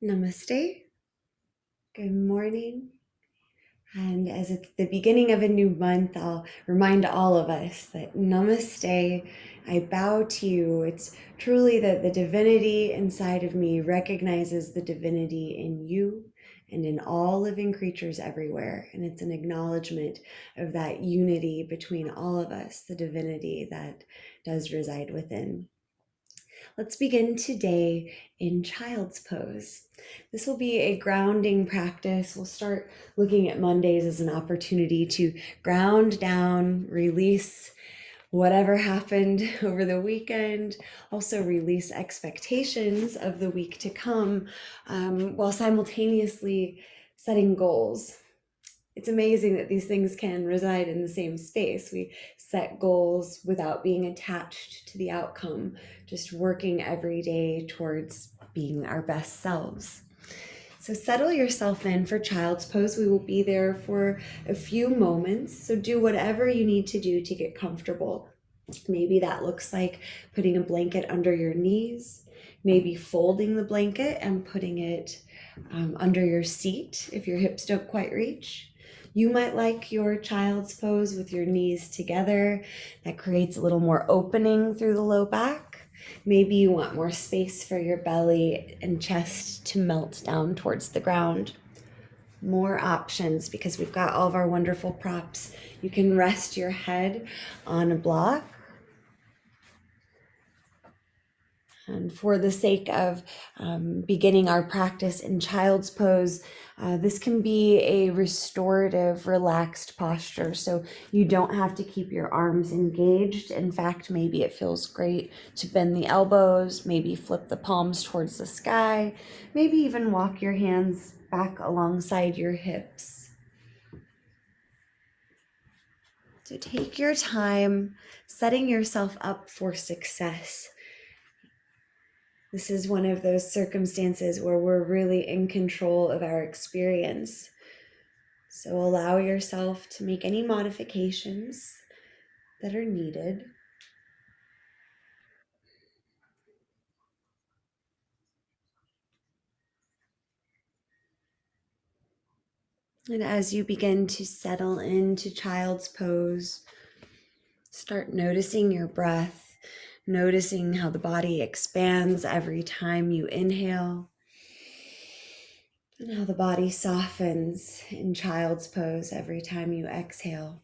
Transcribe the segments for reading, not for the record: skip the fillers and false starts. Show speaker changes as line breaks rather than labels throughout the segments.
Namaste. Good morning. And as it's the beginning of a new month, I'll remind all of us that Namaste, I bow to you. It's truly that the divinity inside of me recognizes the divinity in you and in all living creatures everywhere. And it's an acknowledgement of that unity between all of us, the divinity that does reside within. Let's begin today in child's pose. This will be a grounding practice. We'll start looking at Mondays as an opportunity to ground down, release whatever happened over the weekend, also release expectations of the week to come, while simultaneously setting goals. It's amazing that these things can reside in the same space. We set goals without being attached to the outcome, just working every day towards being our best selves. So settle yourself in for child's pose. We will be there for a few moments. So do whatever you need to do to get comfortable. Maybe that looks like putting a blanket under your knees, maybe folding the blanket and putting it under your seat if your hips don't quite reach. You might like your child's pose with your knees together. That creates a little more opening through the low back. Maybe you want more space for your belly and chest to melt down towards the ground. More options because we've got all of our wonderful props. You can rest your head on a block. And for the sake of beginning our practice in child's pose, this can be a restorative, relaxed posture. So you don't have to keep your arms engaged. In fact, maybe it feels great to bend the elbows, maybe flip the palms towards the sky, maybe even walk your hands back alongside your hips. So take your time setting yourself up for success. This is one of those circumstances where we're really in control of our experience. So allow yourself to make any modifications that are needed. And as you begin to settle into child's pose, start noticing your breath, noticing how the body expands every time you inhale, and how the body softens in child's pose every time you exhale.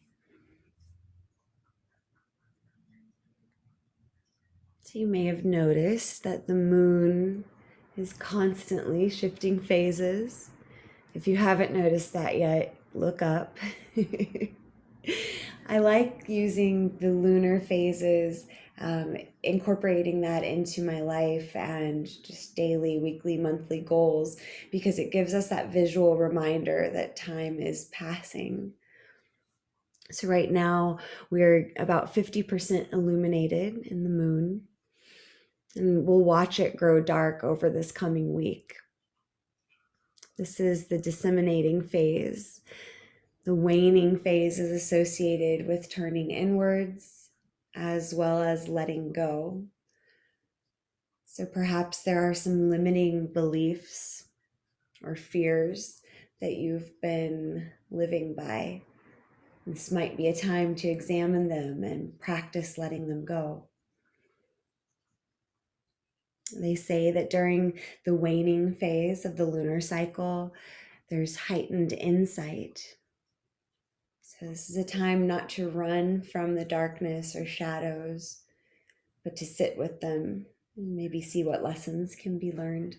So you may have noticed that the moon is constantly shifting phases. If you haven't noticed that yet, look up. I like using the lunar phases, incorporating that into my life and just daily, weekly, monthly goals, because it gives us that visual reminder that time is passing. So right now we're about 50% illuminated in the moon, and we'll watch it grow dark over this coming week. This is the disseminating phase. The waning phase is associated with turning inwards as well as letting go. So perhaps there are some limiting beliefs or fears that you've been living by. This might be a time to examine them and practice letting them go. They say that during the waning phase of the lunar cycle, there's heightened insight. So this is a time not to run from the darkness or shadows, but to sit with them and maybe see what lessons can be learned.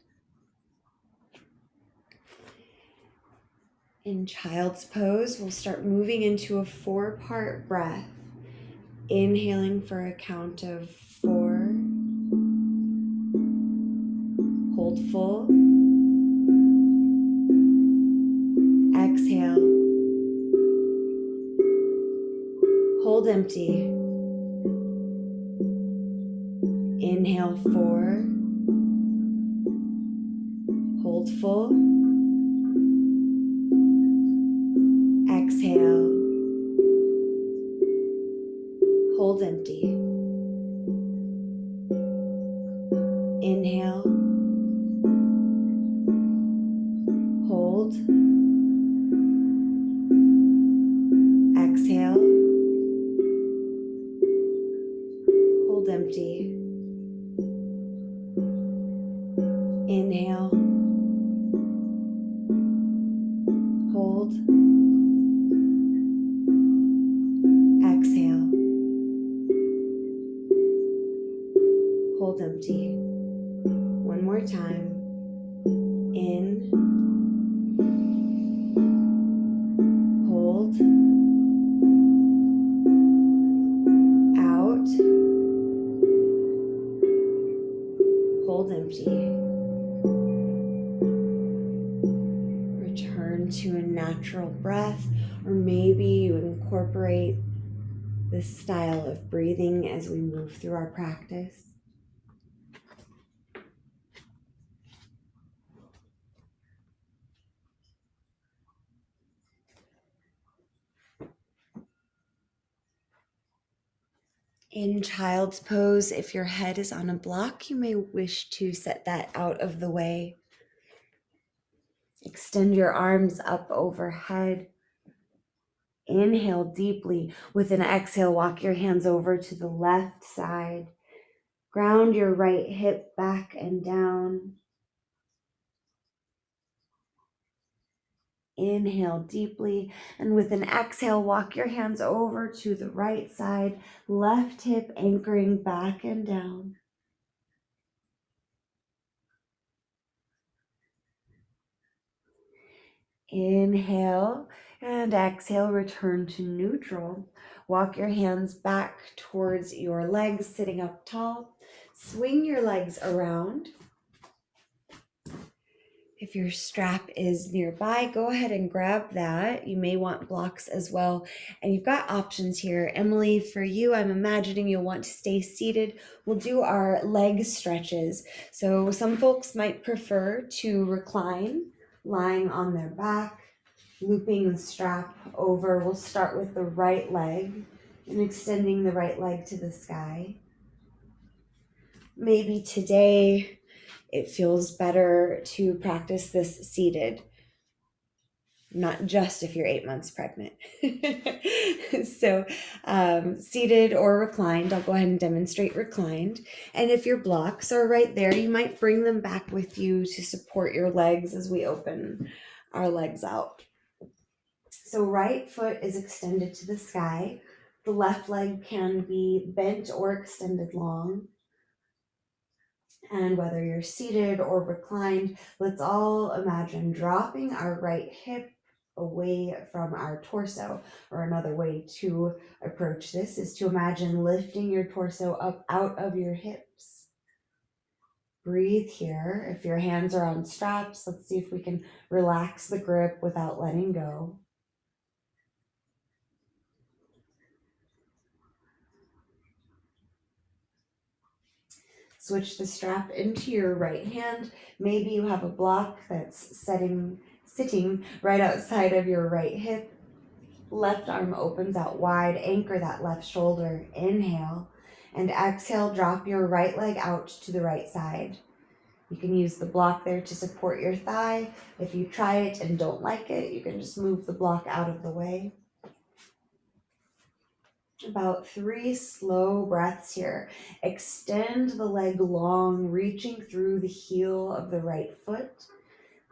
In child's pose, we'll start moving into a 4-part breath. Inhaling for a count of 4. Hold full. Exhale. Hold empty. Inhale 4. Hold full. Exhale. Hold empty. Inhale. hold empty. Inhale, hold, exhale, hold empty. One more time. In, hold, out, hold empty. Return to a natural breath, or maybe you incorporate this style of breathing as we move through our practice. In child's pose, if your head is on a block, you may wish to set that out of the way. Extend your arms up overhead. Inhale deeply. With an exhale, walk your hands over to the left side. Ground your right hip back and down. Inhale deeply, and with an exhale, walk your hands over to the right side, left hip anchoring back and down. Inhale and exhale, return to neutral. Walk your hands back towards your legs, sitting up tall. Swing your legs around. If your strap is nearby, go ahead and grab that. You may want blocks as well. And you've got options here. Emily, for you, I'm imagining you'll want to stay seated. We'll do our leg stretches. So some folks might prefer to recline, lying on their back, looping the strap over. We'll start with the right leg and extending the right leg to the sky. Maybe today it feels better to practice this seated, not just if you're 8 months pregnant. So seated or reclined, I'll go ahead and demonstrate reclined. And if your blocks are right there, you might bring them back with you to support your legs as we open our legs out. So right foot is extended to the sky. The left leg can be bent or extended long. And whether you're seated or reclined, let's all imagine dropping our right hip away from our torso. Or another way to approach this is to imagine lifting your torso up out of your hips. Breathe here. If your hands are on straps, let's see if we can relax the grip without letting go. Switch the strap into your right hand. Maybe you have a block that's sitting right outside of your right hip. Left arm opens out wide. Anchor that left shoulder. Inhale. And exhale, drop your right leg out to the right side. You can use the block there to support your thigh. If you try it and don't like it, you can just move the block out of the way. About 3 slow breaths here. Extend the leg long, reaching through the heel of the right foot.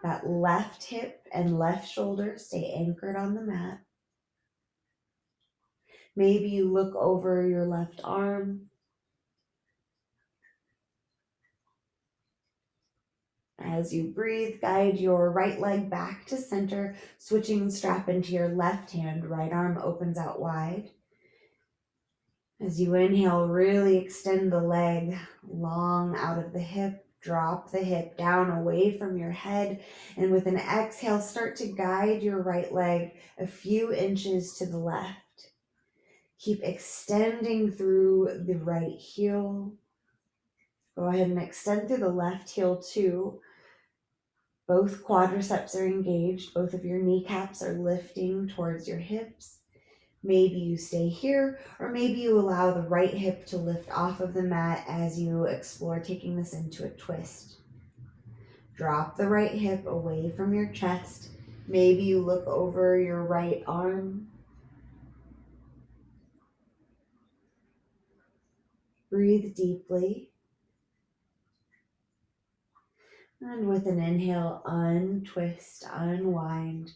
That left hip and left shoulder stay anchored on the mat. Maybe you look over your left arm. As you breathe, guide your right leg back to center, switching the strap into your left hand. Right arm opens out wide. As you inhale, really extend the leg long out of the hip. Drop the hip down away from your head. And with an exhale, start to guide your right leg a few inches to the left. Keep extending through the right heel. Go ahead and extend through the left heel too. Both quadriceps are engaged. Both of your kneecaps are lifting towards your hips. Maybe you stay here, or maybe you allow the right hip to lift off of the mat as you explore taking this into a twist. Drop the right hip away from your chest. Maybe you look over your right arm. Breathe deeply. And with an inhale, untwist, unwind.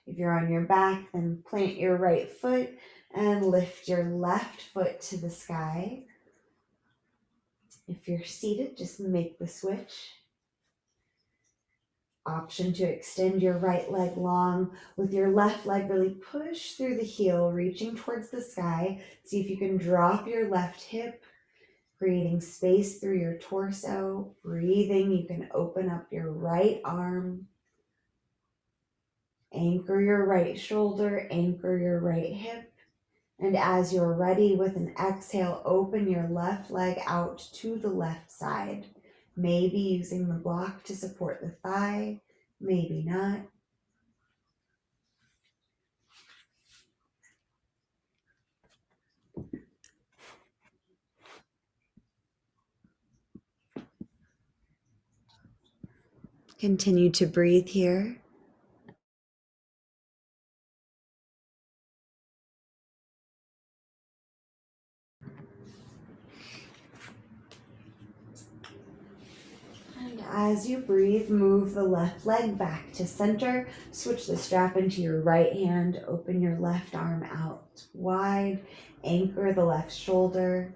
If you're on your back, then plant your right foot and lift your left foot to the sky. If you're seated, just make the switch. Option to extend your right leg long with your left leg really push through the heel, reaching towards the sky. See if you can drop your left hip, creating space through your torso. Breathing, you can open up your right arm. Anchor your right shoulder, anchor your right hip. And as you're ready, with an exhale, open your left leg out to the left side. Maybe using the block to support the thigh, maybe not. Continue to breathe here. And as you breathe, move the left leg back to center. Switch the strap into your right hand. Open your left arm out wide. Anchor the left shoulder.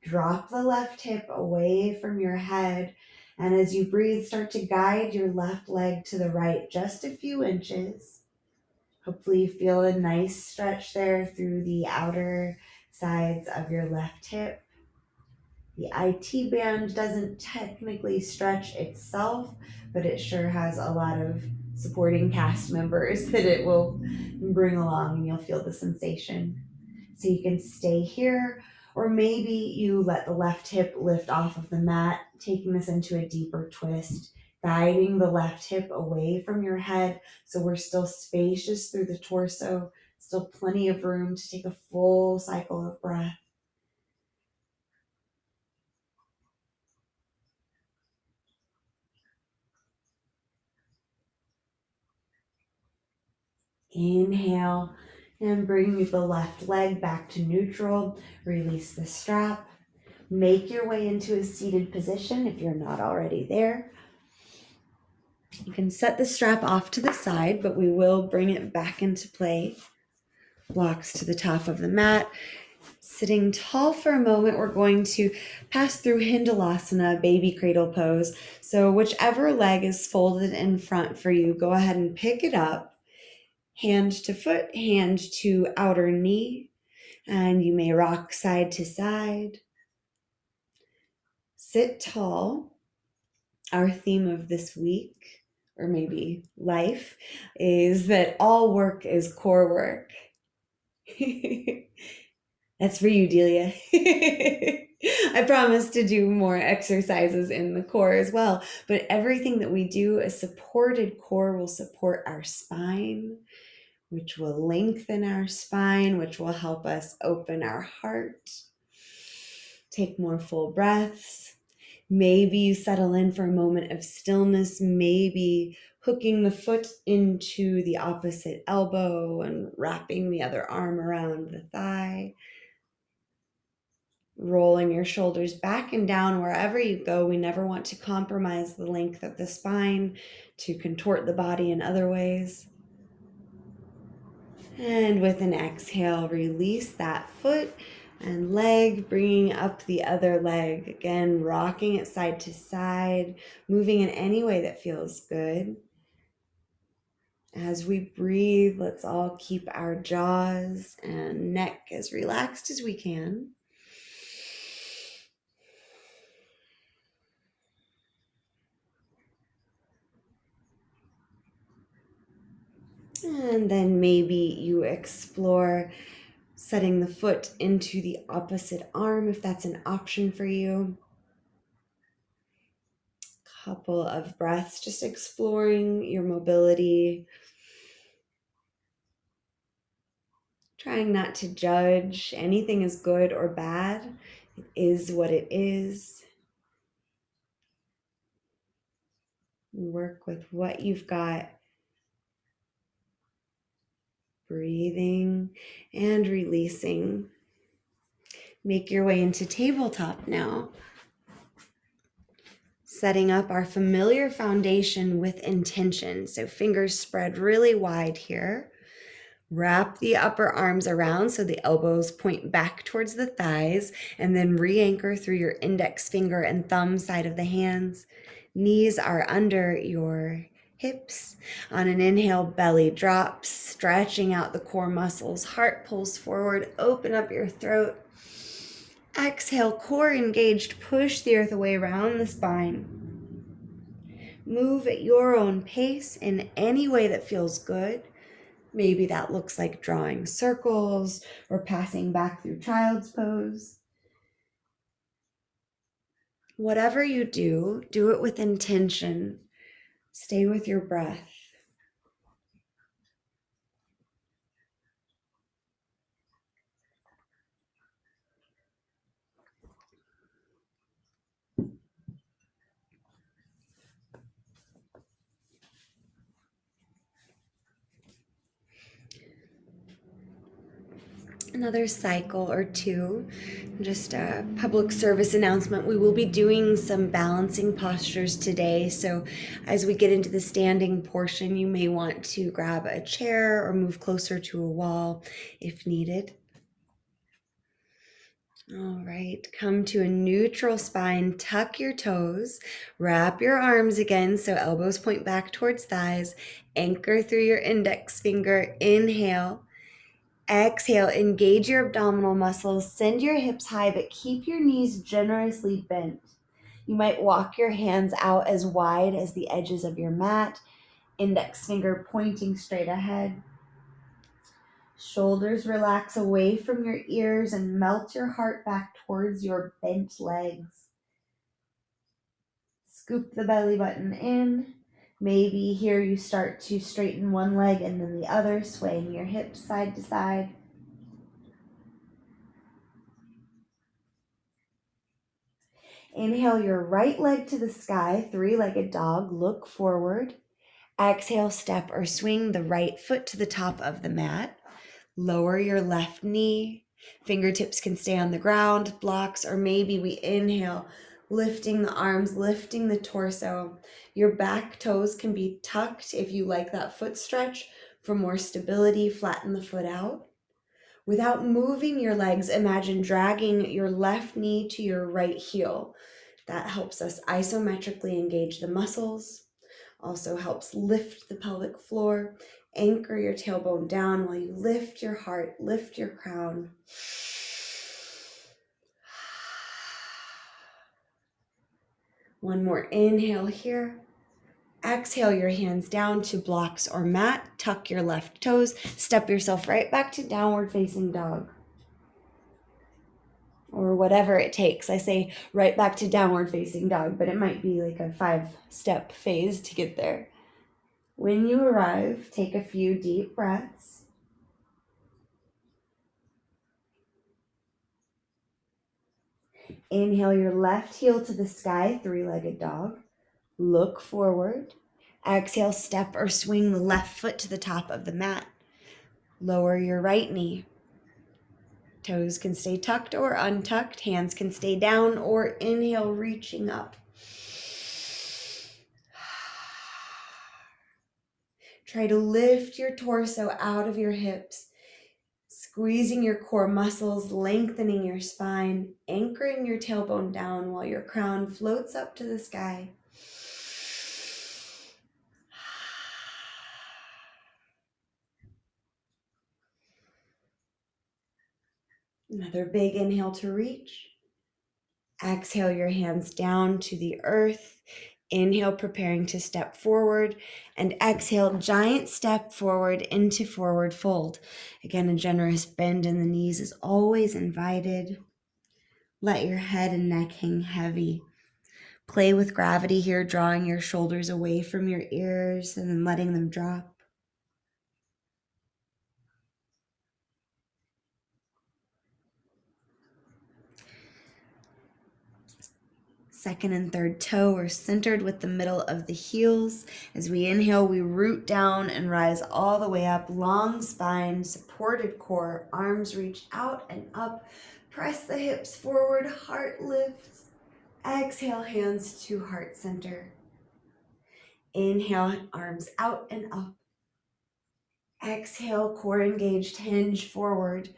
Drop the left hip away from your head. And as you breathe, start to guide your left leg to the right just a few inches. Hopefully you feel a nice stretch there through the outer sides of your left hip. The IT band doesn't technically stretch itself, but it sure has a lot of supporting cast members that it will bring along, and you'll feel the sensation. So you can stay here, or maybe you let the left hip lift off of the mat, taking this into a deeper twist, guiding the left hip away from your head so we're still spacious through the torso, still plenty of room to take a full cycle of breath. Inhale and bring the left leg back to neutral. Release the strap. Make your way into a seated position if you're not already there. You can set the strap off to the side, but we will bring it back into play. Blocks to the top of the mat. Sitting tall for a moment, we're going to pass through Hindalasana, baby cradle pose. So whichever leg is folded in front for you, go ahead and pick it up. Hand to foot, hand to outer knee, and you may rock side to side. Sit tall. Our theme of this week, or maybe life, is that all work is core work. That's for you, Delia. I promise to do more exercises in the core as well, but everything that we do, a supported core will support our spine, which will lengthen our spine, which will help us open our heart. Take more full breaths. Maybe you settle in for a moment of stillness, maybe hooking the foot into the opposite elbow and wrapping the other arm around the thigh. Rolling your shoulders back and down wherever you go. We never want to compromise the length of the spine to contort the body in other ways. And with an exhale, release that foot and leg, bringing up the other leg. Again, rocking it side to side, moving in any way that feels good. As we breathe, let's all keep our jaws and neck as relaxed as we can. And then maybe you explore setting the foot into the opposite arm if that's an option for you. Couple of breaths, just exploring your mobility. Trying not to judge anything is good or bad. It is what it is. Work with what you've got. Breathing and releasing. Make your way into tabletop now. Setting up our familiar foundation with intention. So fingers spread really wide here. Wrap the upper arms around so the elbows point back towards the thighs, and then re-anchor through your index finger and thumb side of the hands. Knees are under your hips. On an inhale, belly drops, stretching out the core muscles. Heart pulls forward, open up your throat. Exhale, core engaged, push the earth away around the spine. Move at your own pace in any way that feels good. Maybe that looks like drawing circles or passing back through child's pose. Whatever you do, do it with intention. Stay with your breath. Another cycle or two. Just a public service announcement. We will be doing some balancing postures today. So as we get into the standing portion, you may want to grab a chair or move closer to a wall if needed. All right, come to a neutral spine, tuck your toes, wrap your arms again so elbows point back towards thighs, anchor through your index finger, inhale. Exhale, engage your abdominal muscles, send your hips high, but keep your knees generously bent. You might walk your hands out as wide as the edges of your mat, index finger pointing straight ahead. Shoulders relax away from your ears and melt your heart back towards your bent legs. Scoop the belly button in. Maybe here you start to straighten one leg and then the other, swaying your hips side to side. Inhale your right leg to the sky, three-legged dog, look forward. Exhale, step or swing the right foot to the top of the mat. Lower your left knee. Fingertips can stay on the ground, blocks, or maybe we inhale, lifting the arms, lifting the torso. Your back toes can be tucked if you like that foot stretch. For more stability, flatten the foot out. Without moving your legs, imagine dragging your left knee to your right heel. That helps us isometrically engage the muscles, also helps lift the pelvic floor. Anchor your tailbone down while you lift your heart, lift your crown. One more inhale here. Exhale your hands down to blocks or mat. Tuck your left toes. Step yourself right back to downward facing dog. Or whatever it takes. I say right back to downward facing dog, but it might be like a 5-step phase to get there. When you arrive, take a few deep breaths. Inhale your left heel to the sky, three-legged dog. Look forward. Exhale, step or swing the left foot to the top of the mat. Lower your right knee. Toes can stay tucked or untucked. Hands can stay down or inhale, reaching up. Try to lift your torso out of your hips, squeezing your core muscles, lengthening your spine, anchoring your tailbone down while your crown floats up to the sky. Another big inhale to reach. Exhale your hands down to the earth. Inhale, preparing to step forward, and exhale, giant step forward into forward fold. Again, a generous bend in the knees is always invited. Let your head and neck hang heavy. Play with gravity here, drawing your shoulders away from your ears and then letting them drop. Second and third toe are centered with the middle of the heels. As we inhale, we root down and rise all the way up. Long spine, supported core, arms reach out and up. Press the hips forward, heart lifts. Exhale, hands to heart center. Inhale, arms out and up. Exhale, core engaged, hinge forward.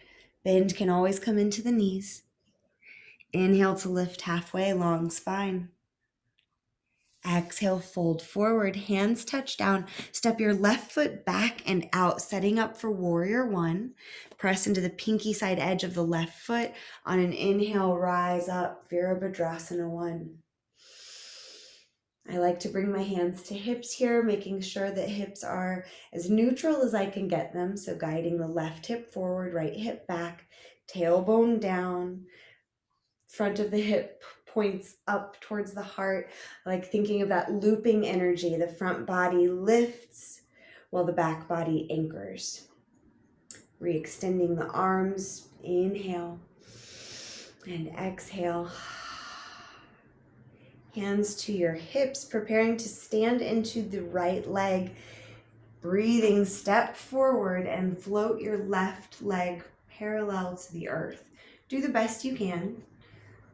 Bend can always come into the knees. Inhale to lift halfway, long spine. Exhale, fold forward, hands touch down. Step your left foot back and out, setting up for warrior one. Press into the pinky side edge of the left foot. On an inhale, rise up, Virabhadrasana one. I like to bring my hands to hips here, making sure that hips are as neutral as I can get them. So guiding the left hip forward, right hip back, tailbone down. Front of the hip points up towards the heart, like thinking of that looping energy. The front body lifts while the back body anchors. Re-extending the arms, inhale and exhale. Hands to your hips, preparing to stand into the right leg. Breathing, step forward and float your left leg parallel to the earth. Do the best you can.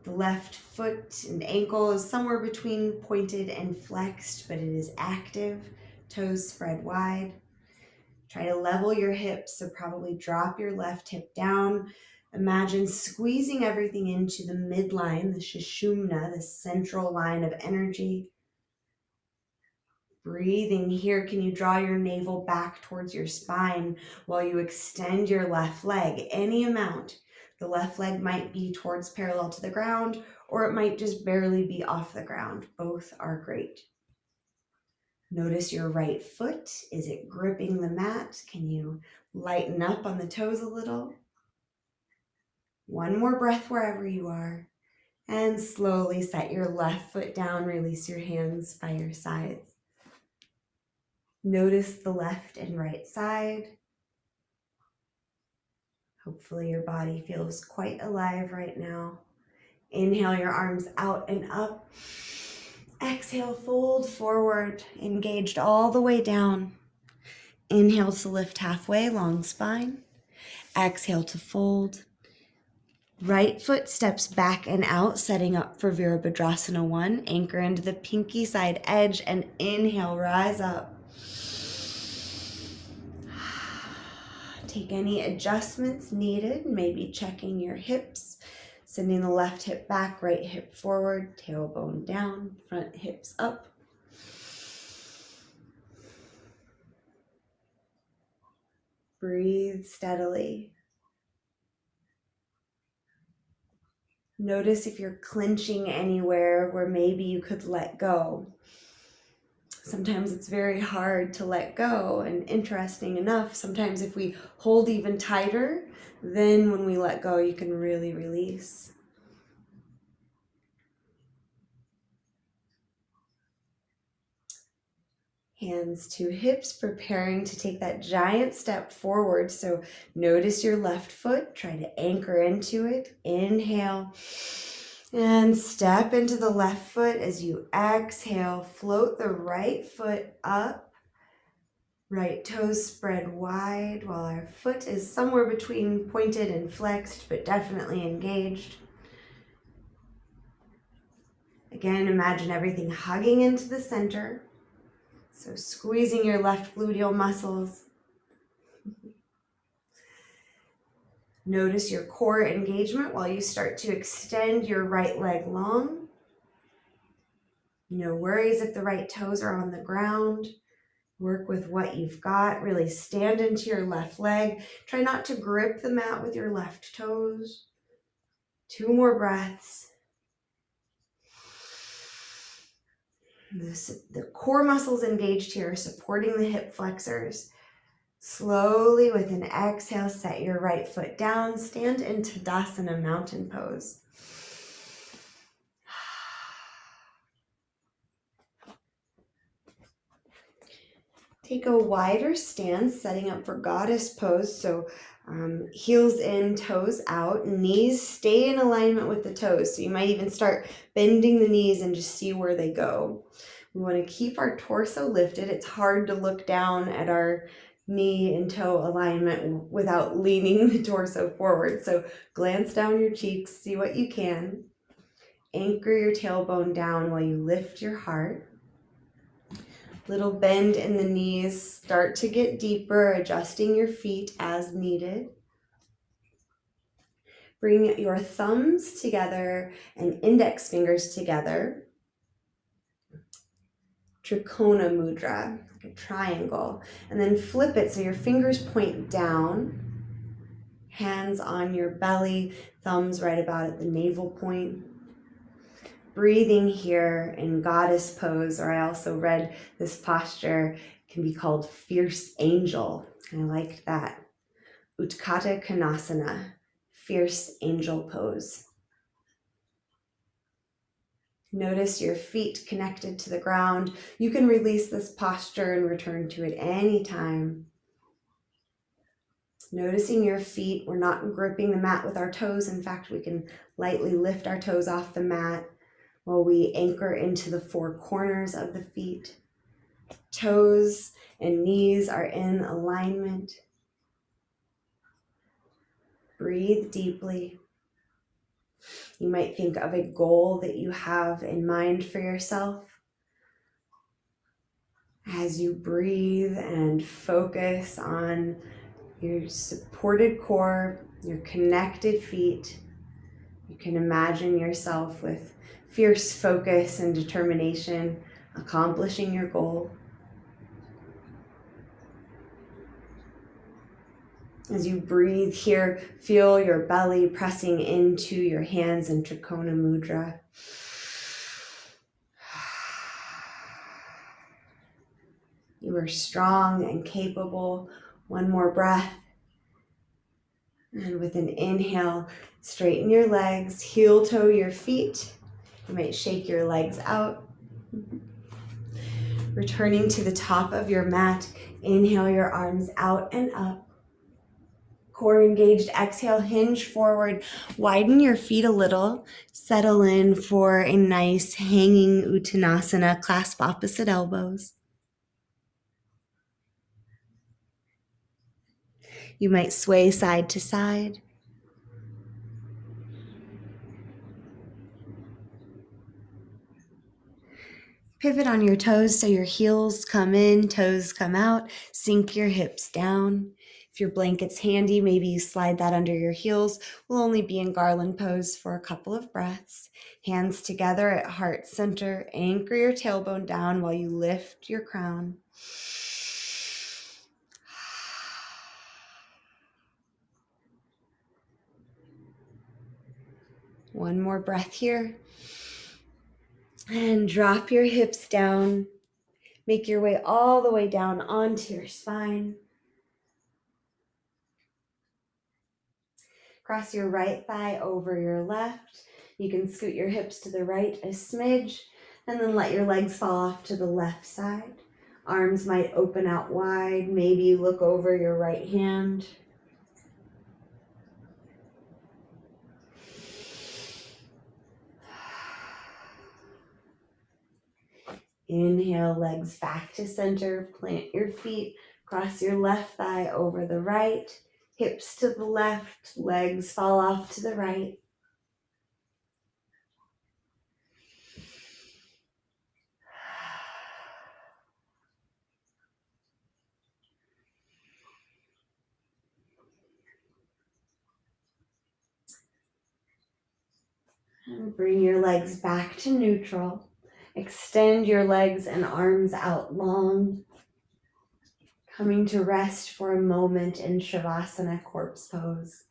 The left foot and ankle is somewhere between pointed and flexed, but it is active. Toes spread wide. Try to level your hips, so probably drop your left hip down. Imagine squeezing everything into the midline, the Sushumna, the central line of energy. Breathing here, can you draw your navel back towards your spine while you extend your left leg, any amount. The left leg might be towards parallel to the ground, or it might just barely be off the ground. Both are great. Notice your right foot. Is it gripping the mat? Can you lighten up on the toes a little? One more breath wherever you are. And slowly set your left foot down. Release your hands by your sides. Notice the left and right side. Hopefully your body feels quite alive right now. Inhale your arms out and up. Exhale, fold forward, engaged all the way down. Inhale to lift halfway, long spine. Exhale to fold. Right foot steps back and out, setting up for Virabhadrasana 1. Anchor into the pinky side edge and inhale, rise up. Take any adjustments needed, maybe checking your hips, sending the left hip back, right hip forward, tailbone down, front hips up. Breathe steadily. Notice if you're clenching anywhere where maybe you could let go. Sometimes it's very hard to let go, and interesting enough, sometimes if we hold even tighter, then when we let go, you can really release. Hands to hips, preparing to take that giant step forward. So notice your left foot, try to anchor into it. Inhale and step into the left foot. As you exhale, float the right foot up. Right toes spread wide while our foot is somewhere between pointed and flexed, but definitely engaged. Again, imagine everything hugging into the center. So squeezing your left gluteal muscles. Notice your core engagement while you start to extend your right leg long. No worries if the right toes are on the ground. Work with what you've got. Really stand into your left leg. Try not to grip the mat with your left toes. 2 more breaths. The core muscles engaged here, supporting the hip flexors. Slowly, with an exhale, set your right foot down. Stand in Tadasana, mountain pose. Take a wider stance, setting up for goddess pose. So heels in, toes out, knees stay in alignment with the toes. So you might even start bending the knees and just see where they go. We want to keep our torso lifted. It's hard to look down at our knee and toe alignment without leaning the torso forward. So glance down your cheeks, see what you can. Anchor your tailbone down while you lift your heart. Little bend in the knees, start to get deeper, adjusting your feet as needed. Bring your thumbs together and index fingers together. Trikona mudra, like a triangle. And then flip it so your fingers point down, hands on your belly, thumbs right about at the navel point. Breathing here in goddess pose, or I also read this posture can be called fierce angel. I liked that. Utthata Konasana, fierce angel pose. Notice your feet connected to the ground. You can release this posture and return to it anytime. Noticing your feet, we're not gripping the mat with our toes. In fact, we can lightly lift our toes off the mat while we anchor into the four corners of the feet. Toes and knees are in alignment. Breathe deeply. You might think of a goal that you have in mind for yourself. As you breathe and focus on your supported core, your connected feet, you can imagine yourself with fierce focus and determination, accomplishing your goal. As you breathe here, feel your belly pressing into your hands in Trikona Mudra. You are strong and capable. One more breath. And with an inhale, straighten your legs, heel toe your feet. You might shake your legs out. Returning to the top of your mat, inhale your arms out and up. Core engaged, exhale, hinge forward, widen your feet a little, settle in for a nice hanging Uttanasana, clasp opposite elbows. You might sway side to side. Pivot on your toes so your heels come in, toes come out. Sink your hips down. If your blanket's handy, maybe you slide that under your heels. We'll only be in garland pose for a couple of breaths. Hands together at heart center. Anchor your tailbone down while you lift your crown. One more breath here. And drop your hips down. Make your way all the way down onto your spine. Cross your right thigh over your left. You can scoot your hips to the right a smidge, and then let your legs fall off to the left side. Arms might open out wide. Maybe you look over your right hand. Inhale, legs back to center. Plant your feet. Cross your left thigh over the right. Hips to the left. Legs fall off to the right. And bring your legs back to neutral. Extend your legs and arms out long. Coming to rest for a moment in Shavasana, corpse pose.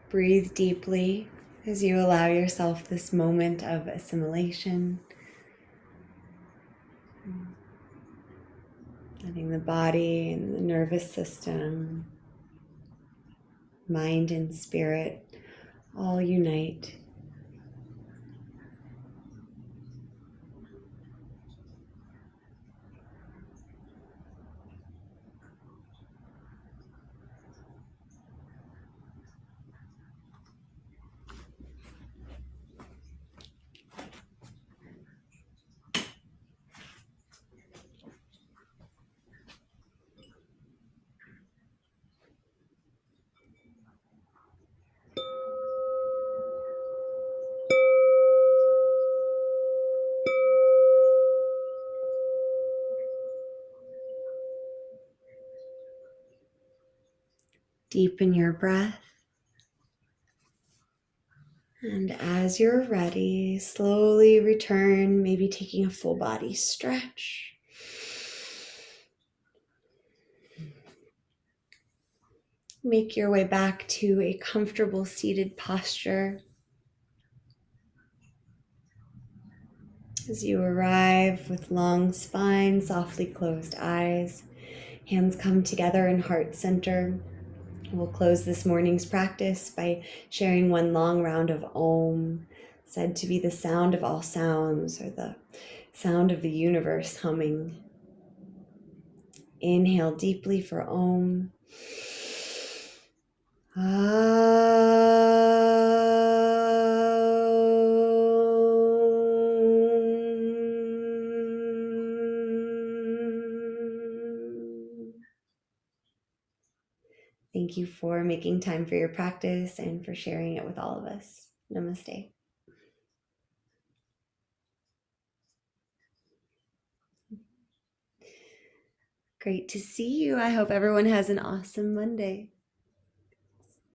Breathe deeply as you allow yourself this moment of assimilation. Letting the body and the nervous system, mind and spirit all unite. Deepen your breath. And as you're ready, slowly return, maybe taking a full body stretch. Make your way back to a comfortable seated posture. As you arrive with long spine, softly closed eyes, hands come together in heart center. We'll close this morning's practice by sharing one long round of Om, said to be the sound of all sounds or the sound of the universe humming. Inhale deeply for Om. Thank you for making time for your practice and for sharing it with all of us. Namaste. Great to see you. I hope everyone has an awesome Monday.